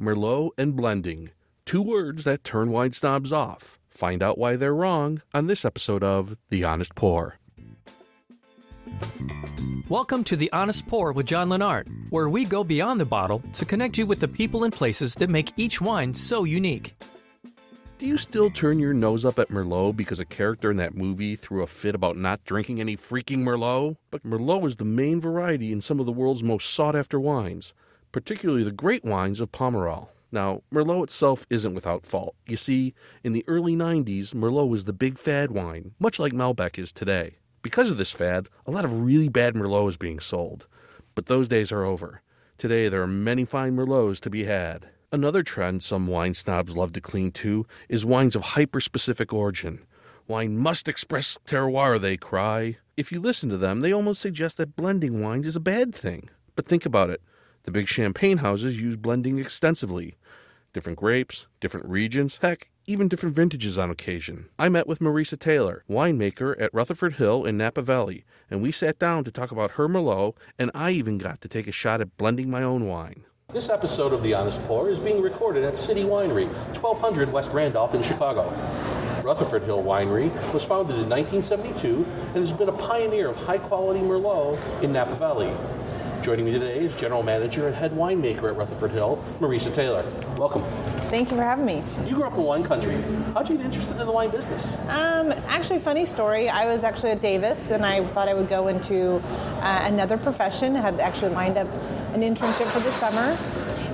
Merlot and blending. Two words that turn wine snobs off. Find out why they're wrong on this episode of The Honest Pour. Welcome to The Honest Pour with John Lennart, where we go beyond the bottle to connect you with the people and places that make each wine so unique. Do you still turn your nose up at Merlot because a character in that movie threw a fit about not drinking any freaking Merlot? But Merlot is the main variety in some of the world's most sought-after wines, particularly the great wines of Pomerol. Now, Merlot itself isn't without fault. You see, in the early 90s, Merlot was the big fad wine, much like Malbec is today. Because of this fad, a lot of really bad Merlot is being sold. But those days are over. Today, there are many fine Merlots to be had. Another trend some wine snobs love to cling to is wines of hyper-specific origin. Wine must express terroir, they cry. If you listen to them, they almost suggest that blending wines is a bad thing. But think about it. The big champagne houses use blending extensively. Different grapes, different regions, heck, even different vintages on occasion. I met with Marisa Taylor, winemaker at Rutherford Hill in Napa Valley, and we sat down to talk about her Merlot, and I even got to take a shot at blending my own wine. This episode of The Honest Pour is being recorded at City Winery, 1200 West Randolph in Chicago. Rutherford Hill Winery was founded in 1972 and has been a pioneer of high-quality Merlot in Napa Valley. Joining me today is General Manager and Head Winemaker at Rutherford Hill, Marisa Taylor. Welcome. Thank you for having me. You grew up in wine country. How'd you get interested in the wine business? Actually, funny story. I was actually at Davis, and I thought I would go into another profession. I had actually lined up an internship for the summer,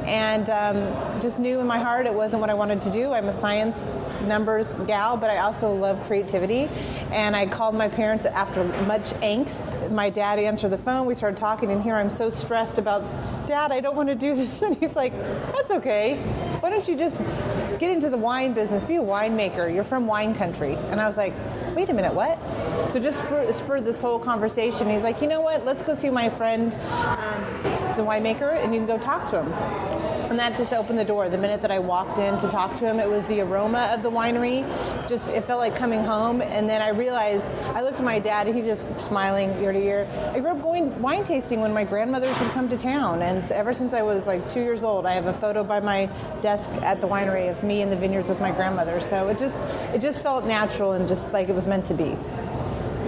and just knew in my heart it wasn't what I wanted to do. I'm a science, numbers gal, but I also love creativity. And I called my parents after much angst. My dad answered the phone. We started talking, and here I'm so stressed about, Dad, I don't want to do this. And he's like, that's okay. Why don't you just get into the wine business, be a winemaker. You're from wine country. And I was like, wait a minute, what? So just spurred this whole conversation. He's like, you know what? Let's go see my friend who's a winemaker, and you can go talk to him. And that just opened the door. The minute that I walked in to talk to him, it was the aroma of the winery. Just, it felt like coming home. And then I realized, I looked at my dad, and he's just smiling ear to ear. I grew up going wine tasting when my grandmothers would come to town. And ever since I was like 2 years old, I have a photo by my desk at the winery of me in the vineyards with my grandmother. So it just felt natural and just like it was meant to be.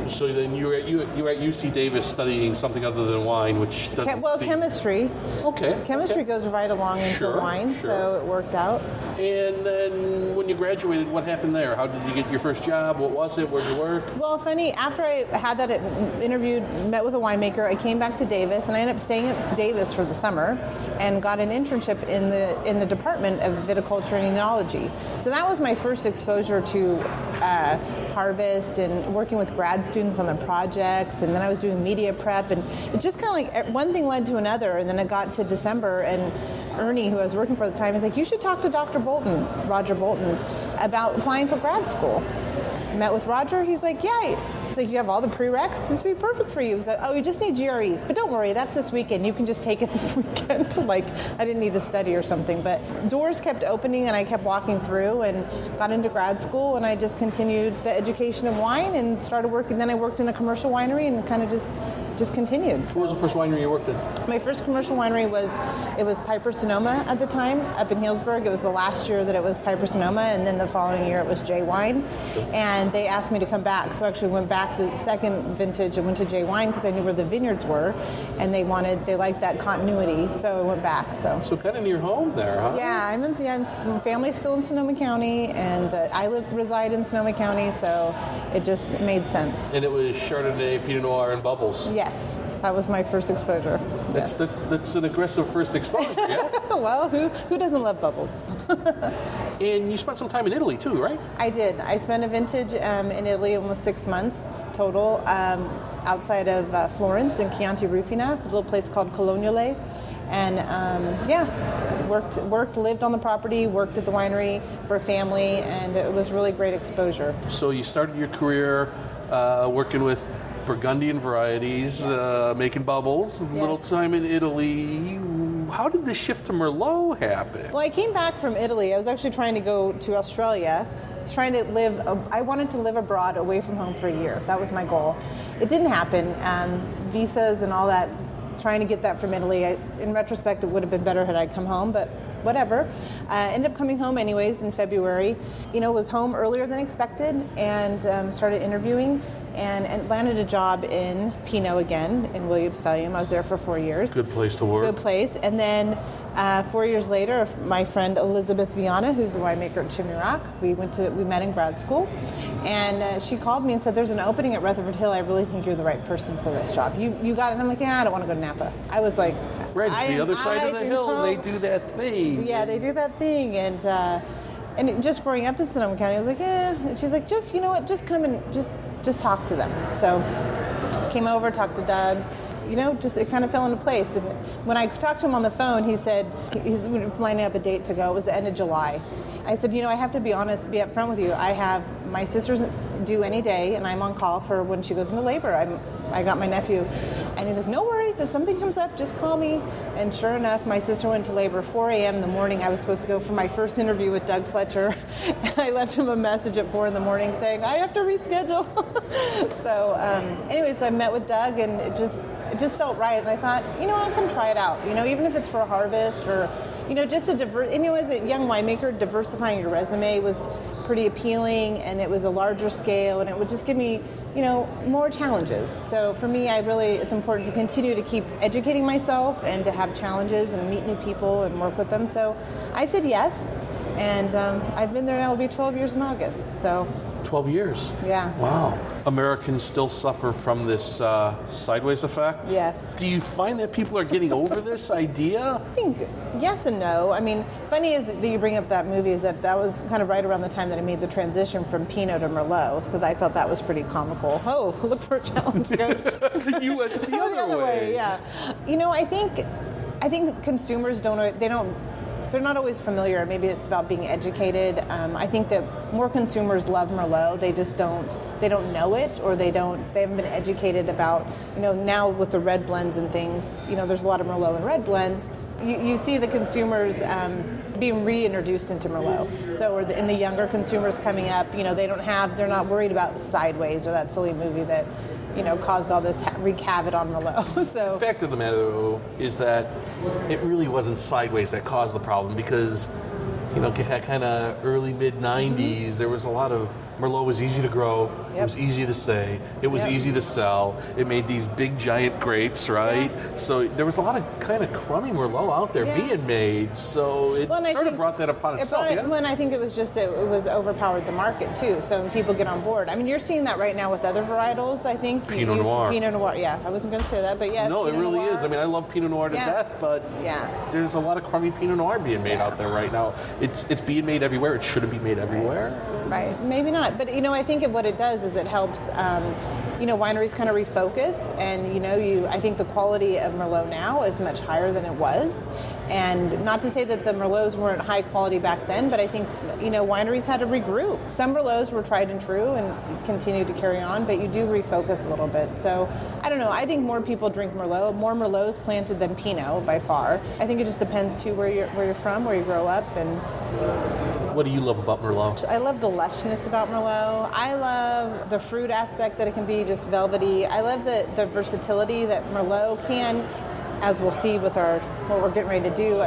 So then you were at UC Davis studying something other than wine, which doesn't chemistry. Okay. Chemistry goes right along into wine, so it worked out. And then when you graduated, what happened there? How did you get your first job? What was it? Where did you work? Well, funny, after I had that interview, met with a winemaker, I came back to Davis, and I ended up staying at Davis for the summer and got an internship in the Department of Viticulture and Enology. So that was my first exposure to harvest and working with grad students on their projects, and then I was doing media prep, and it just kind of like one thing led to another, and then it got to December, and Ernie, who I was working for at the time, was like, you should talk to Dr. Bolton, Roger Bolton, about applying for grad school. I met with Roger, he's like, yeah. He's like, you have all the prereqs? This would be perfect for you. He's like, oh, you just need GREs. But don't worry, that's this weekend. You can just take it this weekend. Like, I didn't need to study or something. But doors kept opening, and I kept walking through and got into grad school, and I just continued the education of wine and started working. Then I worked in a commercial winery and kind of just continued. What was the first winery you worked in? My first commercial winery was Piper Sonoma at the time up in Healdsburg. It was the last year that it was Piper Sonoma, and then the following year it was J Wine. And they asked me to come back, so I actually went back the second vintage and went to J Wine because I knew where the vineyards were, and they liked that continuity, so I went back. So kind of near home there, huh? Yeah, my family's still in Sonoma County, and I reside in Sonoma County, so it just made sense. And it was Chardonnay, Pinot Noir, and bubbles. Yes, that was my first exposure. That's an aggressive first exposure, yeah? Well, who doesn't love bubbles? And you spent some time in Italy too, right? I did. I spent a vintage in Italy, almost 6 months total, outside of Florence in Chianti Rufina, a little place called Coloniale. And lived on the property, worked at the winery for a family, and it was really great exposure. So you started your career working with Burgundian varieties, making bubbles, a little time in Italy. How did the shift to Merlot happen? Well, I came back from Italy. I was actually trying to go to Australia. I wanted to live abroad away from home for a year. That was my goal. It didn't happen. Visas and all that, trying to get that from Italy. In retrospect, it would have been better had I come home, but whatever. Ended up coming home anyways in February. Was home earlier than expected and started interviewing and landed a job in Pinot again in Williams-Sonoma. I was there for 4 years. Good place to work. Good place. And then 4 years later, my friend Elizabeth Viana, who's the winemaker at Chimney Rock, we met in grad school, and she called me and said, "There's an opening at Rutherford Hill. I really think you're the right person for this job. You got it." And I'm like, "Yeah, I don't want to go to Napa." I was like, Right, it's the other side of the hill. They do that thing. Yeah, they do that thing, and just growing up in Sonoma County, I was like, "Yeah." And she's like, "Just just come and just talk to them." So came over, talked to Doug. It kind of fell into place. And when I talked to him on the phone, he said he's lining up a date to go. It was the end of July. I said, I have to be honest, be upfront with you. I have my sister's due any day, and I'm on call for when she goes into labor. I got my nephew. And he's like, "No worries. If something comes up, just call me." And sure enough, my sister went to labor 4 a.m. in the morning. I was supposed to go for my first interview with Doug Fletcher. And I left him a message at 4 in the morning saying, "I have to reschedule." So anyways, I met with Doug, and it just felt right. And I thought, I'll come try it out. Even if it's for a harvest or, just as a young winemaker, diversifying your resume was pretty appealing, and it was a larger scale, and it would just give me more challenges. So for me, it's important to continue to keep educating myself and to have challenges and meet new people and work with them. So I said yes, and I've been there now. It'll be 12 years in August. So 12 years. Yeah. Wow. Americans still suffer from this sideways effect? Yes. Do you find that people are getting over this idea? I think yes and no. I mean, funny is that you bring up that movie is that was kind of right around the time that I made the transition from Pinot to Merlot. So I thought that was pretty comical. Oh, look for a challenge. You went the other way. Yeah. I think consumers they're not always familiar. Maybe it's about being educated. I think that more consumers love Merlot. They just don't know it, or they haven't been educated about, now with the red blends and things, there's a lot of Merlot and red blends. You see the consumers being reintroduced into Merlot. So in the younger consumers coming up, they're not worried about Sideways or that silly movie that, caused all this wreak havoc on Merlot. So the fact of the matter, though, is that it really wasn't Sideways that caused the problem, because, kind of early, mid-'90s, there was a lot of Merlot was easy to grow. Yep. It was easy to say. It was easy to sell. It made these big, giant grapes, right? Yeah. So there was a lot of kind of crummy Merlot out there being made. So it sort of brought that upon itself. When I think it was just it was overpowered the market too. So when people get on board, I mean, you're seeing that right now with other varietals. I think Pinot Noir. Pinot Noir. Yeah, I wasn't going to say that, but yes. No, Pinot it really Noir. is. I mean, I love Pinot Noir to death, but there's a lot of crummy Pinot Noir being made out there right now. It's being made everywhere. It shouldn't be made everywhere. Right, maybe not. But, I think what it does is it helps, wineries kind of refocus. And, I think the quality of Merlot now is much higher than it was. And not to say that the Merlots weren't high quality back then, but I think, wineries had to regroup. Some Merlots were tried and true and continue to carry on, but you do refocus a little bit. So, I don't know. I think more people drink Merlot, more Merlots planted than Pinot by far. I think it just depends, too, where you're from, where you grow up, and... What do you love about Merlot? I love the lushness about Merlot. I love the fruit aspect that it can be just velvety. I love the versatility that Merlot can, as we'll see with what we're getting ready to do.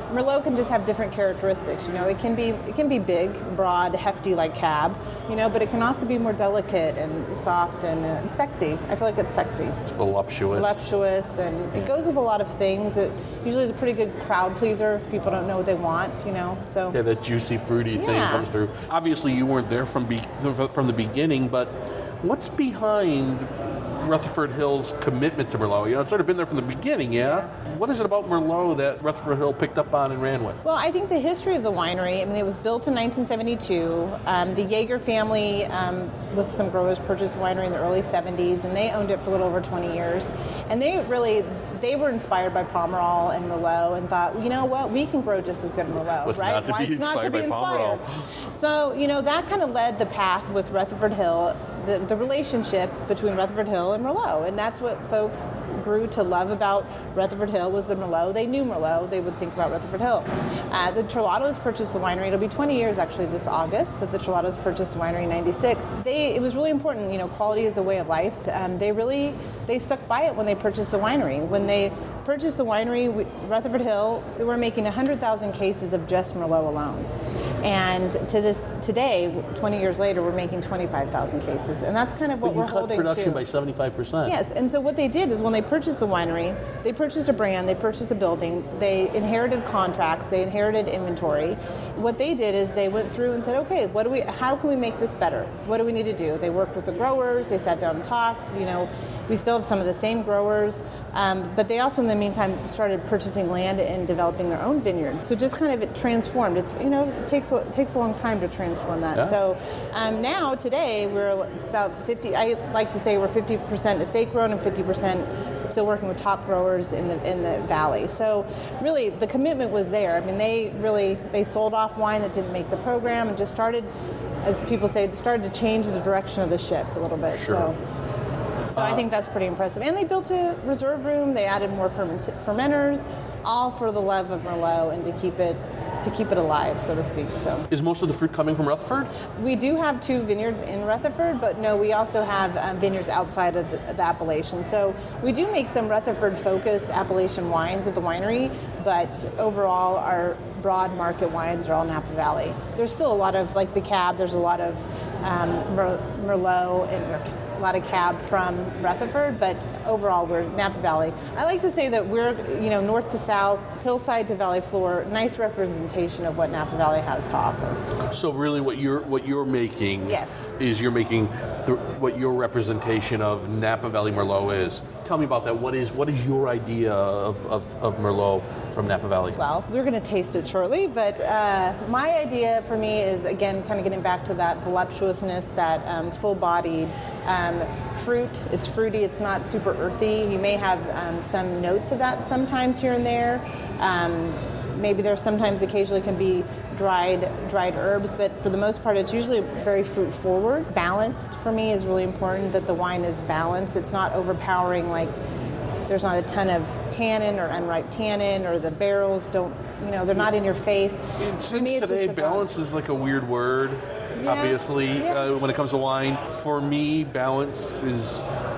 Merlot can just have different characteristics. It can be big, broad, hefty like Cab, but it can also be more delicate and soft and sexy. I feel like it's sexy. It's voluptuous. And it goes with a lot of things. It usually is a pretty good crowd pleaser if people don't know what they want, So yeah, that juicy, fruity thing comes through. Obviously, you weren't there from the beginning, but what's behind Rutherford Hill's commitment to Merlot? It's sort of been there from the beginning, yeah? What is it about Merlot that Rutherford Hill picked up on and ran with? Well, I think the history of the winery, it was built in 1972. The Jaeger family, with some growers, purchased the winery in the early 70s, and they owned it for a little over 20 years. And they were inspired by Pomerol and Merlot and thought, what, we can grow just as good Merlot, What's right? Not to be inspired by Pomerol? So, that kind of led the path with Rutherford Hill, the relationship between Rutherford Hill and Merlot. And that's what folks grew to love about Rutherford Hill was the Merlot. They knew Merlot. They would think about Rutherford Hill. The Trelatos purchased the winery. It'll be 20 years, actually, this August, that the Trelatos purchased the winery in 96. It was really important. Quality is a way of life. They stuck by it when they purchased the winery. When they purchased the winery, Rutherford Hill. We were making 100,000 cases of just Merlot alone. And today, 20 years later, we're making 25,000 cases. And that's kind of what we're holding to. You cut production by 75%. Yes, and so what they did is when they purchased the winery, they purchased a brand, they purchased a building, they inherited contracts, they inherited inventory. What they did is they went through and said, okay, how can we make this better? What do we need to do? They worked with the growers, they sat down and talked, we still have some of the same growers, but they also in the meantime started purchasing land and developing their own vineyard. So just kind of it transformed. It's it takes a long time to transform that. Yeah. So now today we're about 50. I like to say we're 50% estate grown and 50% still working with top growers in the valley. So really the commitment was there. I mean they sold off wine that didn't make the program and just started, as people say, started to change the direction of the ship a little bit. Sure. So I think that's pretty impressive. And they built a reserve room. They added more fermenters, all for the love of Merlot and to keep it alive, so to speak. So Is most of the fruit coming from Rutherford? we do have 2 vineyards in Rutherford, but no, we also have vineyards outside of the appellation. So we do make some Rutherford-focused Appalachian wines at the winery, but overall our broad market wines are all Napa Valley. There's still a lot of, like the Cab, there's a lot of Merlot and a lot of Cab from Rutherford, but overall we're Napa Valley. I like to say that we're, north to south, hillside to valley floor, nice representation of what Napa Valley has to offer. So really what you're making Yes. is you're making what your representation of Napa Valley Merlot is. Tell me about that. What is your idea of Merlot from Napa Valley? Well, we're going to taste it shortly, but my idea for me is, again, kind of getting back to that voluptuousness, that full-bodied fruit. It's fruity. It's not super earthy. You may have some notes of that sometimes here and there. Maybe there sometimes occasionally can be dried herbs, but for the most part it's usually very fruit forward. Balanced for me is really important, that the wine is balanced. It's not overpowering, like there's not a ton of tannin or unripe tannin, or the barrels don't, they're not in your face. Since today balance is like a weird word. Yeah, obviously, yeah. When it comes to wine. For me, balance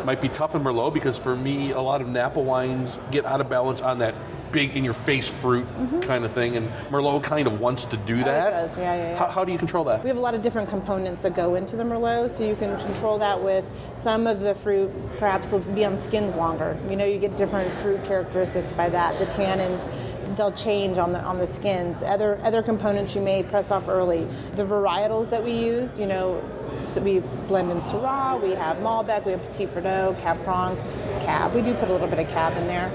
might be tough in Merlot, because for me, a lot of Napa wines get out of balance on that big in-your-face fruit kind of thing, and Merlot kind of wants to do that. It does, yeah. How do you control that? We have a lot of different components that go into the Merlot, so you can control that with some of the fruit perhaps will be on skins longer. You get different fruit characteristics by that. The tannins, they'll change on the skins. Other components you may press off early. The varietals that we use, so we blend in Syrah, we have Malbec, we have Petit Verdot, Cab Franc, Cab. We do put a little bit of Cab in there.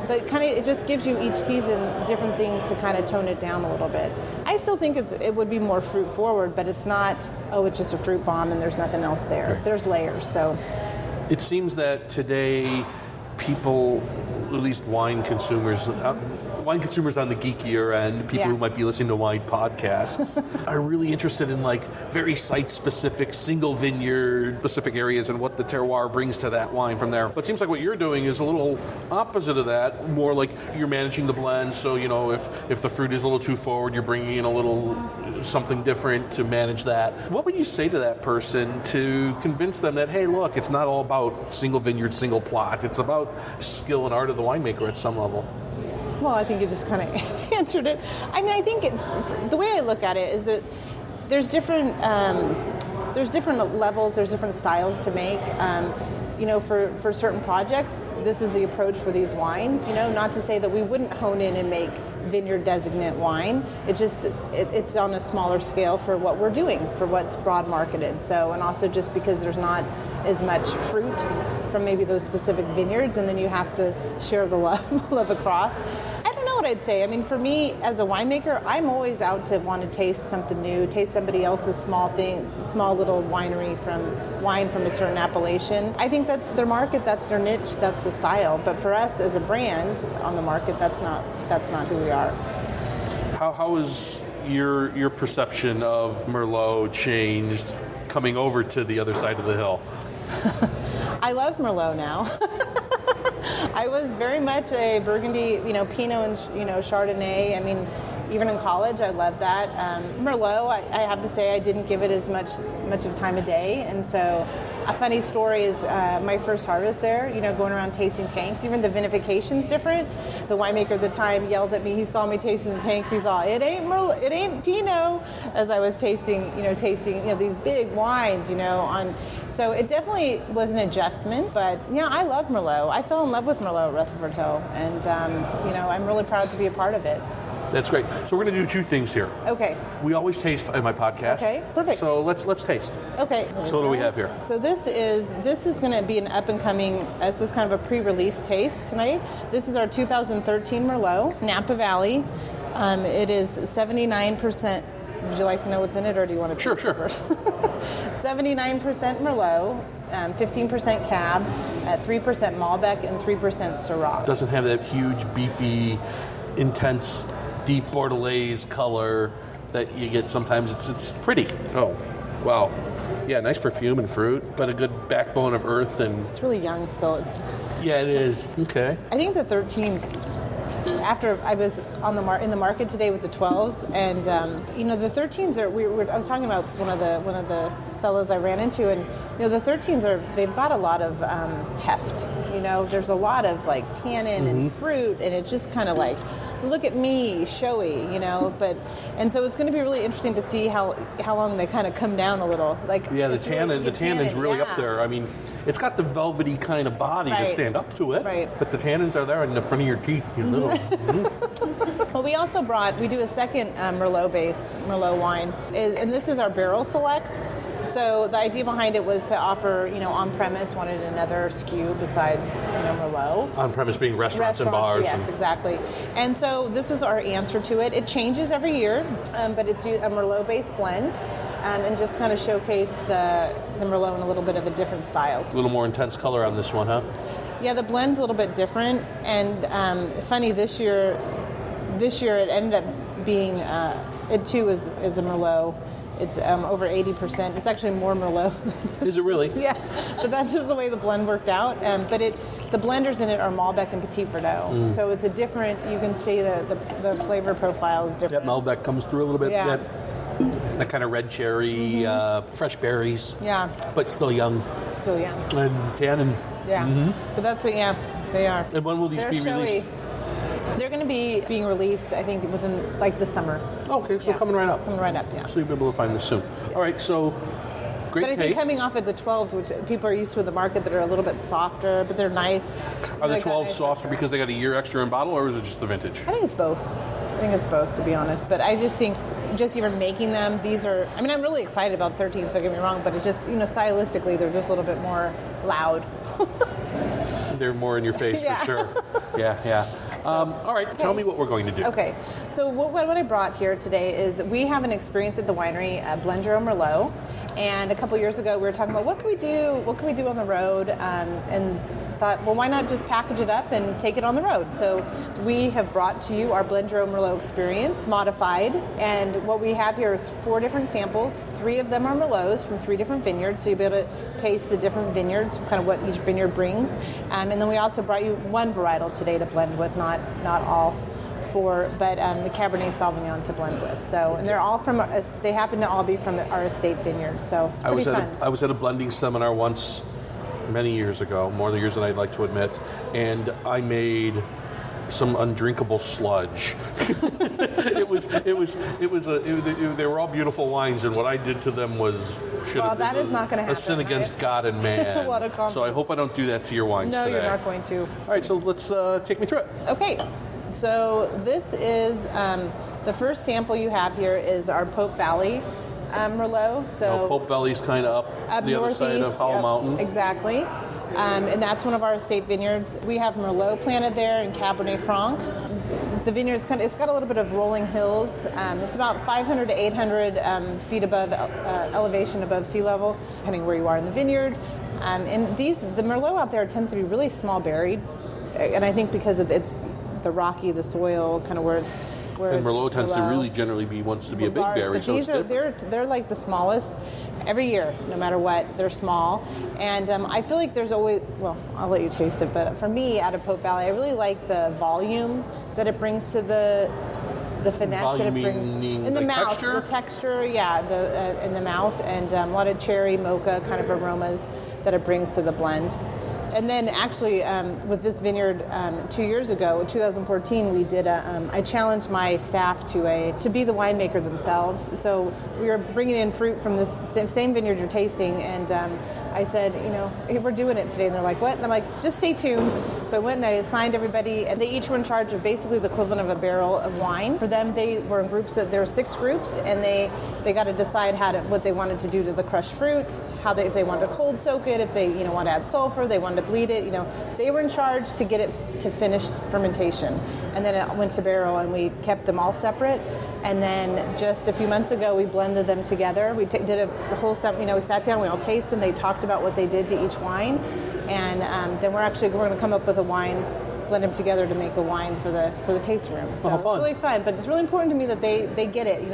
But kind of it just gives you each season different things to kind of tone it down a little bit. I still think it would be more fruit forward, but it's not, it's just a fruit bomb and there's nothing else there. Okay. There's layers, so. It seems that today people, at least wine consumers on the geekier end, people who might be listening to wine podcasts, are really interested in like very site-specific, single vineyard-specific areas and what the terroir brings to that wine from there. But it seems like what you're doing is a little opposite of that, more like you're managing the blend, so if the fruit is a little too forward, you're bringing in a little something different to manage that. What would you say to that person to convince them that, hey, look, it's not all about single vineyard, single plot, it's about skill and art of the winemaker at some level? Well, I think you just kind of answered it. I mean, I think the way I look at it is that there's different levels, there's different styles to make. For certain projects, this is the approach for these wines. Not to say that we wouldn't hone in and make vineyard designate wine. It's on a smaller scale for what we're doing, for what's broad marketed. So, and also just because there's not as much fruit from maybe those specific vineyards, and then you have to share the love across. I don't know what I'd say. I mean, for me as a winemaker, I'm always out to want to taste something new, taste somebody else's small little winery from wine from a certain appellation. I think that's their market, that's their niche, that's the style. But for us as a brand on the market, that's not who we are. How has your perception of Merlot changed coming over to the other side of the hill? I love Merlot now. I was very much a Burgundy, Pinot and Chardonnay. I mean, even in college, I loved that. Merlot, I have to say, I didn't give it as much of time of day, and so a funny story is my first harvest there, going around tasting tanks. Even the vinification's different. The winemaker at the time yelled at me. He saw me tasting the tanks. He's all, it ain't Pinot, as I was tasting these big wines, So it definitely was an adjustment, but I love Merlot. I fell in love with Merlot at Rutherford Hill, and I'm really proud to be a part of it. That's great. So we're going to do two things here. Okay. We always taste in my podcast. Okay, perfect. So let's taste. Okay. So what do we have here? So this is going to be an up and coming. This is kind of a pre-release taste tonight. This is our 2013 Merlot, Napa Valley. It is 79%. Would you like to know what's in it, or do you want to? Sure. First? 79% Merlot, 15% Cab, 3% Malbec, and 3% Syrah. Doesn't have that huge, beefy, intense, deep Bordelaise color that you get sometimes. It's pretty. Oh, wow. Yeah, nice perfume and fruit, but a good backbone of earth. And it's really young still. Yeah, it is. Okay. I think the 13s. After I was in the market today with the 12s, and the 13s are. I was talking about this one of the fellows I ran into, and the 13s they've got a lot of heft. There's a lot of like tannin and fruit, and it's just kind of like, look at me, showy, and so it's going to be really interesting to see how long they kind of come down a little. Like the tannin's really up there. I mean, it's got the velvety kind of body to stand up to it, right? But the tannins are there in the front of your teeth, Well, we do a second Merlot-based Merlot wine, and this is our barrel select. So the idea behind it was to offer, on-premise, wanted another SKU besides, Merlot. On-premise being restaurants and bars. Yes, exactly. And so this was our answer to it. It changes every year, but it's a Merlot-based blend, and just kind of showcase the Merlot in a little bit of a different style. A little more intense color on this one, huh? Yeah, the blend's a little bit different, and funny, this year it ended up being, it too is a Merlot. It's over 80%. It's actually more Merlot. Is it really? Yeah, but that's just the way the blend worked out. But the blenders in it are Malbec and Petit Verdot. So it's a different, you can see the flavor profile is different. That Malbec comes through a little bit. Yeah. That kind of red cherry, fresh berries. Yeah. But still young. Still young. And tannin. Yeah. But that's they are. And when will these be released? They're going to be being released, I think, within the summer. Okay, so coming right up. Coming right up, yeah. So you'll be able to find this soon. Yeah. All right, so great taste. But I think coming off at the 12s, which people are used to in the market, that are a little bit softer, but they're nice. Are the 12s softer because they got a year extra in bottle, or is it just the vintage? I think it's both. To be honest. But I just think, just even making them, these are, I'm really excited about 13, so don't get me wrong, but it just, stylistically, they're just a little bit more loud. They're more in your face, for sure. Yeah. All right, tell me what we're going to do. Okay, so what I brought here today is we have an experience at the winery, Blend Your Own Merlot, and a couple years ago we were talking about what can we do on the road, and thought, well, why not just package it up and take it on the road? So we have brought to you our Blend Your Own Merlot experience, modified, and what we have here are 4 different samples. 3 of them are Merlots from 3 different vineyards, so you'll be able to taste the different vineyards, kind of what each vineyard brings. And then we also brought you one varietal today to blend with, not all 4, but the Cabernet Sauvignon to blend with. So, and they're all they happen to all be from our estate vineyard, so it's pretty fun. I was at a blending seminar once, many years ago, more years than I'd like to admit, and I made some undrinkable sludge. They were all beautiful wines, and what I did to them was that is not going to happen. A sin against God and man. What a compliment. So I hope I don't do that to your wines today. No, you're not going to. All right, so let's take me through it. Okay, so this is the first sample you have here is our Pope Valley Merlot. So Pope Valley's kind of up the other side of Howell Mountain. Exactly. And that's one of our estate vineyards. We have Merlot planted there and Cabernet Franc. The vineyard's it's got a little bit of rolling hills. It's about 500 to 800 feet above elevation above sea level, depending where you are in the vineyard. And the Merlot out there tends to be really small berried, and I think because of the soil, kind of where it's. And Merlot tends to really generally wants to be a big berry, but so these they're like the smallest every year, no matter what. They're small, and I feel like there's always. Well, I'll let you taste it, but for me, out of Pope Valley, I really like the volume that it brings to the the finesse that it brings Volume, in the like mouth, texture? the texture, in the mouth, and a lot of cherry mocha kind of aromas that it brings to the blend. And then actually with this vineyard 2 years ago, 2014, we did I challenged my staff to be the winemaker themselves. So we were bringing in fruit from this same vineyard you're tasting, and I said, hey, we're doing it today. And they're like, what? And I'm like, just stay tuned. So I went and I assigned everybody, and they each were in charge of basically the equivalent of a barrel of wine. For them, they were in groups. There were 6 groups, and they got to decide what they wanted to do to the crushed fruit, if they wanted to cold soak it, if they want to add sulfur, they wanted to bleed it. They were in charge to get it to finish fermentation, and then it went to barrel, and we kept them all separate. And then just a few months ago, we blended them together. We did the whole we sat down, we all tasted, and they talked about what they did to each wine, and then we're going to come up with a wine, blend them together to make a wine for the tasting room. So it's really fun, but it's really important to me that they get it.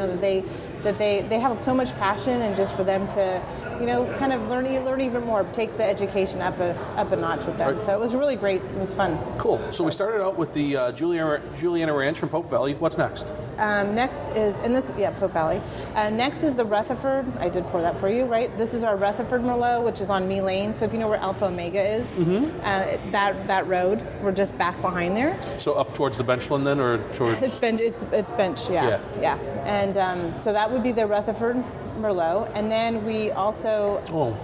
That they have so much passion, and just for them to kind of learn even more, take the education up a notch with them. Right. So it was really great. It was fun. Cool. So we started out with the Juliana Ranch from Pope Valley. What's next? Next is Pope Valley. Next is the Rutherford. I did pour that for you, right? This is our Rutherford Merlot, which is on Me Lane. So if you know where Alpha Omega is, that road, we're just back behind there. So up towards the Benchland then, or towards? It's Bench, yeah. And so that would be the Rutherford Merlot, and then we also. Oh,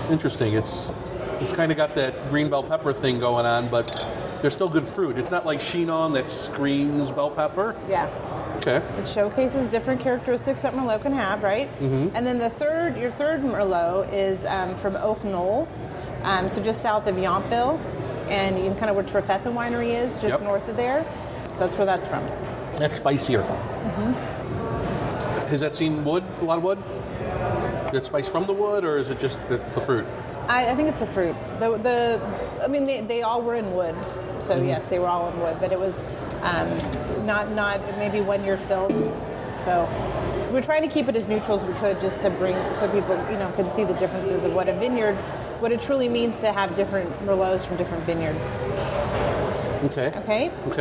interesting. It's kind of got that green bell pepper thing going on, but there's still good fruit. It's not like Chinon that screams bell pepper. Yeah. Okay. It showcases different characteristics that Merlot can have, right? Mm-hmm. And then your third Merlot is from Oak Knoll, so just south of Yountville, and kind of where Trefethen Winery is, just north of there. That's where that's from. That's spicier. Mm-hmm. Has that seen wood? A lot of wood? Is it spice from the wood, or is it just it's the fruit? I think it's the fruit. They all were in wood, so yes, they were all in wood. But it was not maybe 1 year filled. So we're trying to keep it as neutral as we could, just to bring so people can see the differences of what what it truly means to have different Merlots from different vineyards. Okay.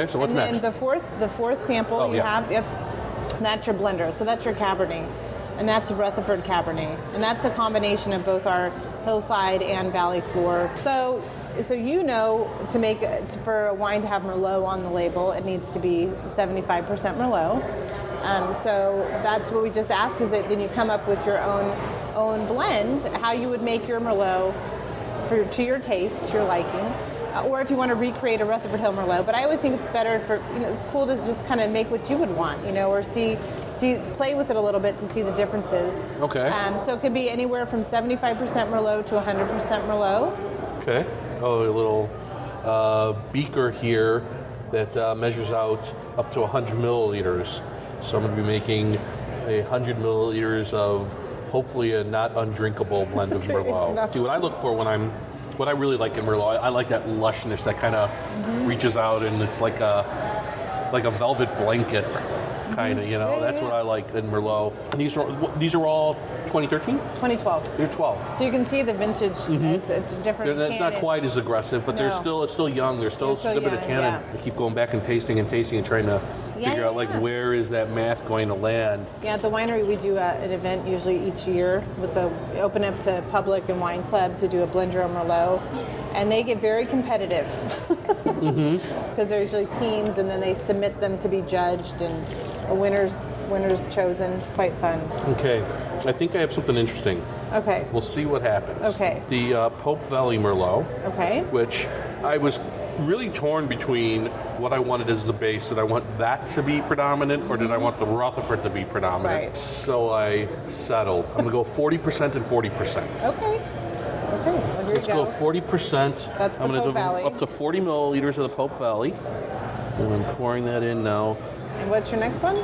So what's next? And then the fourth sample have. Yep. That's your blender. So that's your Cabernet. And that's a Rutherford Cabernet. And that's a combination of both our hillside and valley floor. So for a wine to have Merlot on the label, it needs to be 75% Merlot. So that's what we just asked, is that then you come up with your own blend, how you would make your Merlot to your taste, to your liking. Or if you want to recreate a Rutherford Hill Merlot. But I always think it's better it's cool to just kind of make what you would want, or play with it a little bit to see the differences. Okay. So it could be anywhere from 75% Merlot to 100% Merlot. Okay. Oh, a little beaker here that measures out up to 100 milliliters. So I'm going to be making 100 milliliters of hopefully a not undrinkable blend of Merlot. See, what I look for what I really like in Merlot, I like that lushness that kind of reaches out, and it's like a velvet blanket kind of, That's what I like in Merlot. And these are all 2013? 2012. They're 12. So you can see the vintage. Mm-hmm. It's different. It's not quite as aggressive, but it's still young. There's still a bit of tannin. I keep going back and tasting and trying to figure out where is that math going to land. Yeah, at the winery we do an event usually each year we open up to public and wine club to do a blender of Merlot, and they get very competitive because they're usually teams, and then they submit them to be judged, and a winner's chosen. Quite fun. Okay, I think I have something interesting. Okay. We'll see what happens. Okay. The Pope Valley Merlot. Okay. Which I was really torn between what I wanted as the base. Did I want that to be predominant, or did I want the Rutherford to be predominant? Right. So I settled. I'm going to go 40% and 40%. Okay. Well, Let's go 40%. That's the I'm going to Pope Valley. Up to 40 milliliters of the Pope Valley. And I'm pouring that in now. And what's your next one?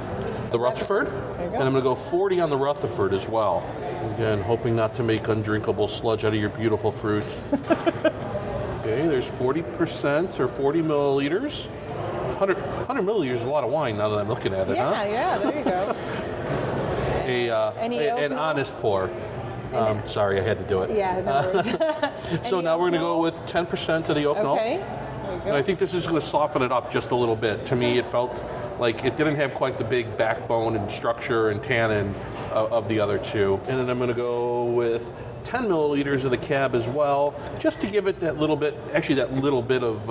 The Rutherford. There you go. And I'm going to go 40 on the Rutherford as well. Again, hoping not to make undrinkable sludge out of your beautiful fruit. Okay, there's 40% or 40 milliliters. 100 milliliters is a lot of wine now that I'm looking at it, Yeah, there you go. An honest pour. Sorry, I had to do it. Yeah, no worries. So now we're going to go with 10% of the Oak Knoll. Okay, there you go. And I think this is going to soften it up just a little bit. To me, it felt Like, it didn't have quite the big backbone and structure and tannin of the other two. And then I'm going to go with 10 milliliters of the cab as well, just to give it that little bit of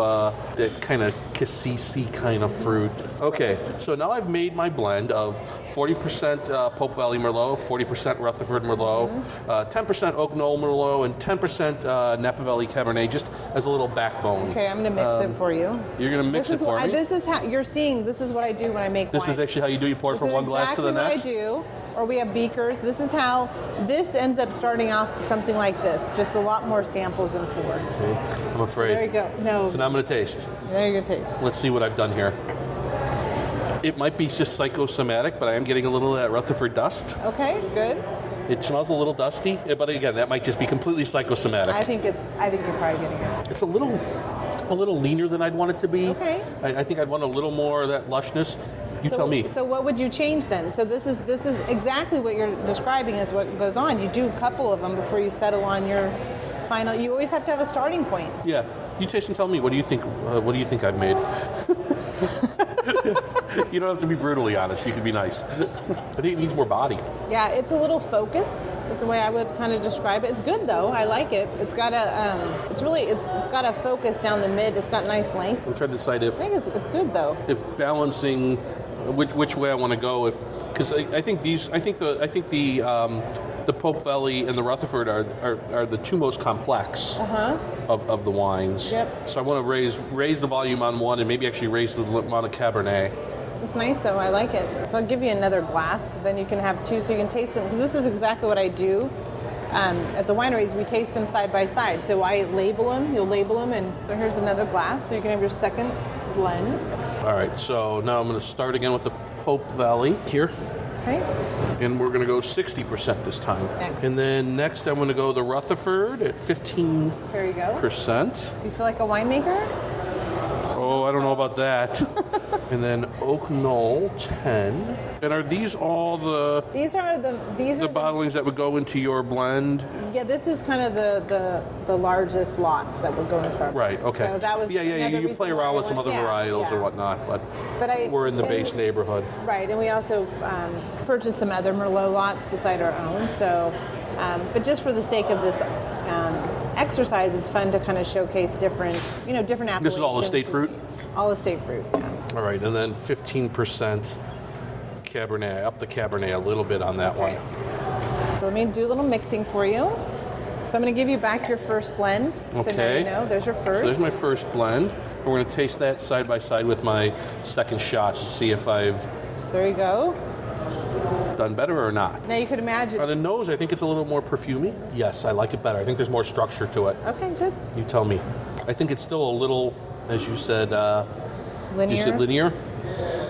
that kind of cassis kind of fruit. Okay, so now I've made my blend of 40% Pope Valley Merlot, 40% Rutherford Merlot, 10% Oak Knoll Merlot, and 10% Napa Valley Cabernet, just as a little backbone. Okay, I'm going to mix it for you. You're going to mix it for me? This is how you're seeing. This is what I do when I make wine. This is actually how you do. You pour it from one glass to the next. This is exactly what I do. Or we have beakers. This is how this ends up starting off something like this. Just a lot more samples than 4. Okay, I'm afraid. There you go. No. So now I'm going to taste. There you go, taste. Let's see what I've done here. It might be just psychosomatic, but I am getting a little of that Rutherford dust. Okay, good. It smells a little dusty, but again, that might just be completely psychosomatic. I think you're probably getting it. It's a little leaner than I'd want it to be. Okay. I think I'd want a little more of that lushness. Tell me. So what would you change then? So this is exactly what you're describing is what goes on. You do a couple of them before you settle on your final. You always have to have a starting point. Yeah. You taste and tell me. What do you think? What do you think I've made? You don't have to be brutally honest. You can be nice. I think it needs more body. Yeah, it's a little focused. Is the way I would kind of describe it. It's good though. I like it. It's got it's got a focus down the mid. It's got nice length. I'm trying to decide if I think it's good though. If balancing which way I want to go, because I think the Pope Valley and the Rutherford are the two most complex of the wines. Yep. So I want to raise the volume on one and maybe actually raise the amount of Cabernet. It's nice though. I like it. So I'll give you another glass. Then you can have 2 so you can taste them. Because this is exactly what I do. At the wineries, we taste them side by side. So I label them. You'll label them. And here's another glass. So you can have your second blend. All right. So now I'm going to start again with the Pope Valley here. Okay. And we're going to go 60% this time. Next. And then next I'm going to go the Rutherford at 15%. There you go. You feel like a winemaker? Oh, I don't know about that. And then Oak Knoll 10. And are these all the bottlings that would go into your blend? Yeah, this is kind of the largest lots that would go into our blend. Right, okay. So that was you play around with some other varietals or whatnot, but we're in the base neighborhood. Right, and we also purchased some other Merlot lots beside our own. So, but just for the sake of this exercise, it's fun to kind of showcase different appellations. This is all estate fruit? All estate fruit, yeah. All right, and then 15% Cabernet. I upped the Cabernet a little bit on that one. So let me do a little mixing for you. So I'm going to give you back your first blend. Okay. So now you know. There's your first. So there's my first blend. We're going to taste that side by side with my second shot and see if I've... There you go. Done better or not. Now you could imagine... On the nose, I think it's a little more perfumey. Yes, I like it better. I think there's more structure to it. Okay, good. You tell me. I think it's still a little, as you said... linear. You said linear?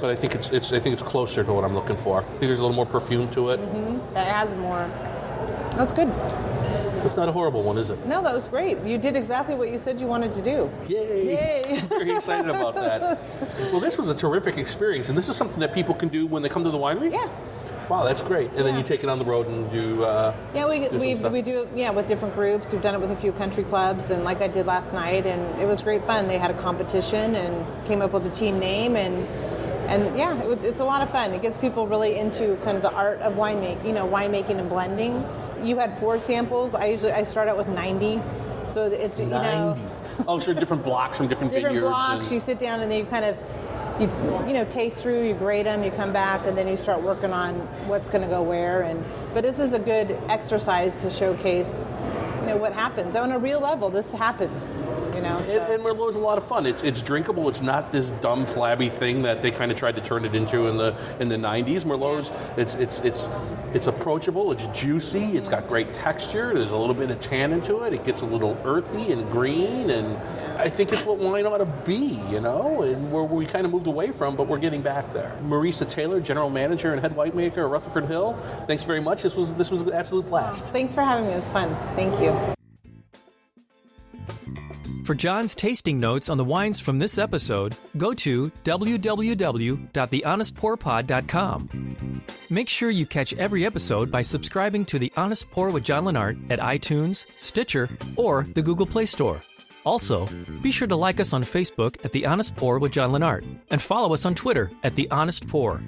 But I think it's closer to what I'm looking for. I think there's a little more perfume to it. Mm-hmm. That has more. That's good. It's not a horrible one, is it? No, that was great. You did exactly what you said you wanted to do. Yay! I'm very excited about that. Well, this was a terrific experience, and this is something that people can do when they come to the winery? Yeah. Wow, that's great. And then you take it on the road and do... we do it with different groups. We've done it with a few country clubs, and like I did last night, and it was great fun. They had a competition and came up with a team name, and it's a lot of fun. It gets people really into kind of the art of winemaking and blending. You had 4 samples. I start out with 90. So it's 90. Oh, so different blocks from different vineyards. Different blocks. You sit down and then you kind of you taste through, you grade them, you come back, and then you start working on what's going to go where. But this is a good exercise to showcase, what happens on a real level. This happens, So. And Merlot is a lot of fun. It's drinkable. It's not this dumb, flabby thing that they kind of tried to turn it into in the 90s. Merlot's it's approachable. It's juicy. It's got great texture. There's a little bit of tannin to it. It gets a little earthy and green, and I think it's what wine ought to be, and where we kind of moved away from, but we're getting back there. Marisa Taylor, General Manager and Head Winemaker at Rutherford Hill. Thanks very much. This was an absolute blast. Thanks for having me. It was fun. Thank you. For John's tasting notes on the wines from this episode, go to www.thehonestpourpod.com. Make sure you catch every episode by subscribing to The Honest Pour with John Lenart at iTunes, Stitcher, or the Google Play Store. Also, be sure to like us on Facebook at The Honest Pour with John Lennart and follow us on Twitter at The Honest Pour.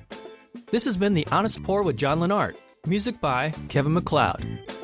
This has been The Honest Pour with John Lennart. Music by Kevin MacLeod.